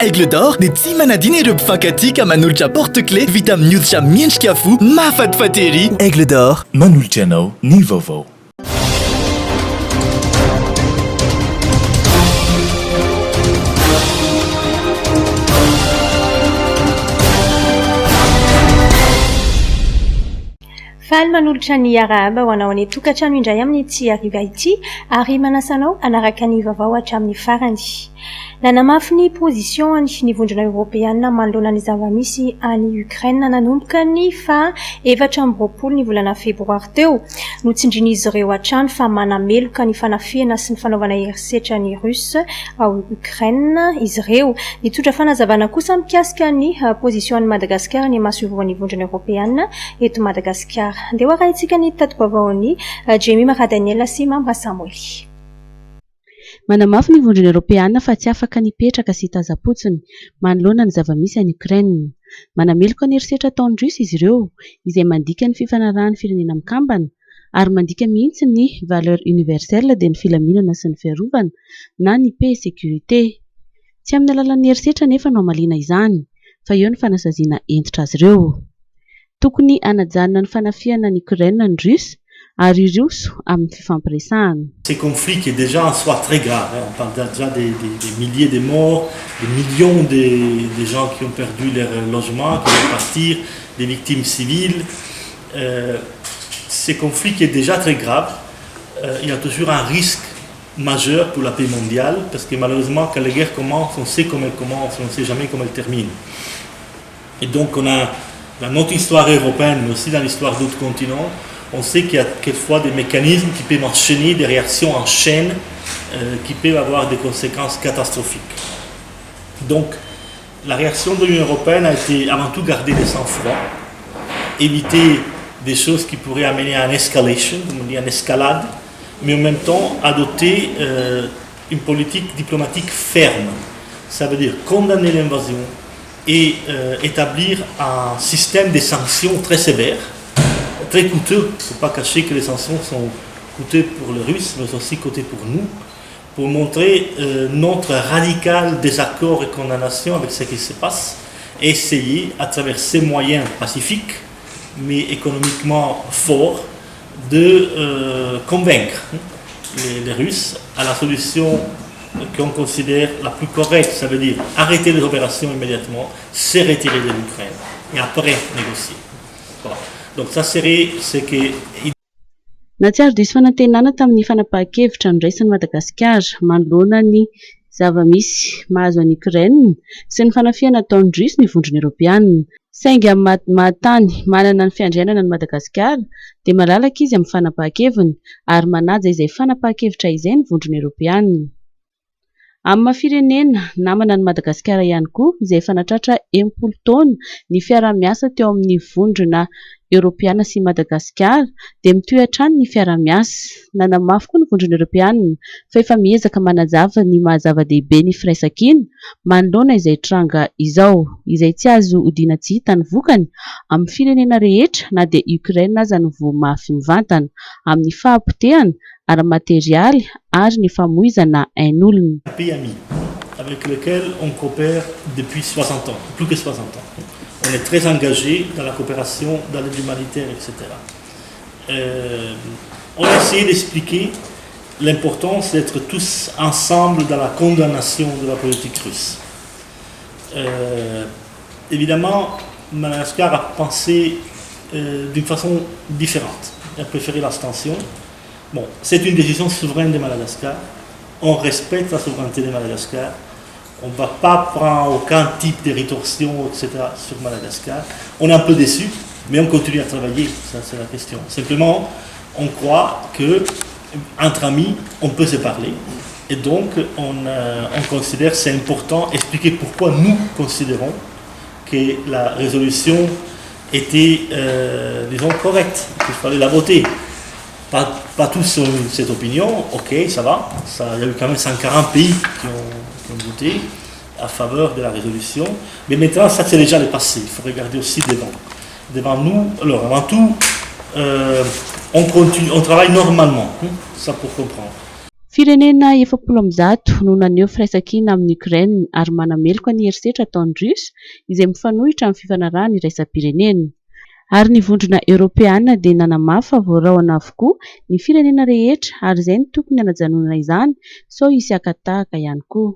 Aigle d'or, de ti manadine rub fakati ka manoltra porte-clé vita amin'ny hoditra miendrika fo mahafatifaty. Aigle d'or, manolotra anao ny vaovao. Faly manolotra ny arahaba ho anao any tokantrano indray amin'ny ity ariva ity ary manasanao anaraka ny vaovao hatramin'ny farany. Nanamafy ny pozision ny vondrona Europeana manoloana ny zava-misy any Ukraine nanomboka ny fa 7 ny volana febroary teo. Notsindrin'izy ireo hatrany fa manameloka ny fanafiana sy ny fanaovana herisetra ny Russe ao Ukraine izy ireo. Nitondra fanazavana kosa mikasika ny pozision ny Madagasikara ny mahasovoan'ny vondrona Europeana eto Madagasikara. Andeha arahintsika ny tati-baovaony Jamie Maradaniela sy Mambra Samuel. Manamafy ny vondrona Europeana fa tsy afaka nipetraka sy tazapotsiny manoloana ny zava-misy any Ukraine. Manameloka ny herisetra ataon'ny Russe izy ireo izay mandika ny fifanarahan'ny firenena mikambana ary mandika mihitsy ny valeur universelle dia ny filaminana sy ny fiarovana na ny paix et sécurité. Tsy amin'ny alalan'ny herisetra nefa no amalina izany fa eo ny fanasaziana entitra azy ireo. Tokony anajanona ny fanafiana ny Ukraine ny Russe ary russo amin'ny fifampiresahana. Ces conflits qui est déjà en soi très grave, on parle déjà des milliers de morts, des millions de gens qui ont perdu leur logement, qui vont partir, des victimes civiles. Ces conflits qui est déjà très grave, il y a toujours un risque majeur pour la paix mondiale, parce que malheureusement quand les guerres commencent, on sait comment elles commencent, on ne sait jamais comment elles terminent. Et donc on a dans notre histoire européenne, mais aussi dans l'histoire d'autres continents, on sait qu'il y a quelquefois des mécanismes qui peuvent enchaîner, des réactions en chaîne qui peuvent avoir des conséquences catastrophiques. Donc, la réaction de l'Union européenne a été avant tout garder le sang-froid, éviter des choses qui pourraient amener à une escalation, comme on dit, une escalade, mais en même temps adopter une politique diplomatique ferme. Ça veut dire condamner l'invasion et établir un système de sanctions très sévère, très coûteux. Il ne faut pas cacher que les sanctions sont coûteuses pour les Russes, mais aussi coûteuses pour nous, pour montrer notre radical désaccord et condamnation avec ce qui se passe, et essayer, à travers ces moyens pacifiques, mais économiquement forts, de convaincre les Russes à la solution qu'on considère la plus correcte, ça veut dire arrêter les opérations immédiatement, se retirer de l'Ukraine, et après négocier. Voilà. Donc ça serait ce que... Natsiaro diso fanantenana tamin'ny fanapahan-kevitra niraisin'ny Madagasikara manoloana ny zava-misy mahazo any Ukraine sy ny fanafiana ataon'ny Russe ny vondrona Europeana. Saingy amin'ny mahatany manana ny fiandrianana ny Madagasikara dia malalaka izy amin'ny fanapahan-keviny ary manaja izay fanapahan-kevitra izay ny vondrona Europeana. Amin'ny firenena namana ny Madagasikara ihany koa izay fanatratra 10 taona ny fiara-miasa teo amin'ny vondrona Europeana sy Madagasikara dia mitohy hatrany ny fiara-miasa. Nanamafy koa ny vondrona Europeana fa efa miezaka manazava ny mahazava-dehibe ny firaisan-kina manoloana izay tranga izao izay tsy azo hodiana tsy hita ny vokany amin'ny firenena rehetra na dia Ukraine aza ny voamafy mivantana amin'ny fahampotehana ara-matérialy ary ny famoizana ain'olona. Un pays ami avec lequel on coopère depuis 60 ans, plus que 60 ans. On est très engagé dans la coopération, dans l'aide humanitaire, etc. On a essayé d'expliquer l'importance d'être tous ensemble dans la condamnation de la politique russe. Évidemment, Madagascar a pensé d'une façon différente. Il a préféré l'abstention. Bon, c'est une décision souveraine de Madagascar. On respecte la souveraineté de Madagascar. On ne va pas prendre aucun type de rétorsion, etc. sur Madagascar. On est un peu déçu, mais on continue à travailler, ça c'est la question. Simplement, on croit qu'entre amis, on peut se parler. Et donc, on considère que c'est important d'expliquer pourquoi nous considérons que la résolution était, disons, correcte, qu'il fallait la voter. Pas tous ont cette opinion, ok, ça va. Il y a eu quand même 140 pays qui ont voté à faveur de la résolution. Mais maintenant, ça c'est déjà le passé. Il faut regarder aussi devant. Devant nous, alors avant tout, on travaille normalement, ça pour comprendre. Firenena 700 no naneho firaisan-kina amin'ny Ukraine ary manameloko ny herisetra ataon'ny Russe izay mifanohitra amin'ny fifanarahana iraisam-pirenena. Ary ny vondrona Eoropeana dia nanamafy fa voaraona avokoa ny firenena rehetra ary izay no tokony hanajanonana izany sao hisy akatahaka ihany koa.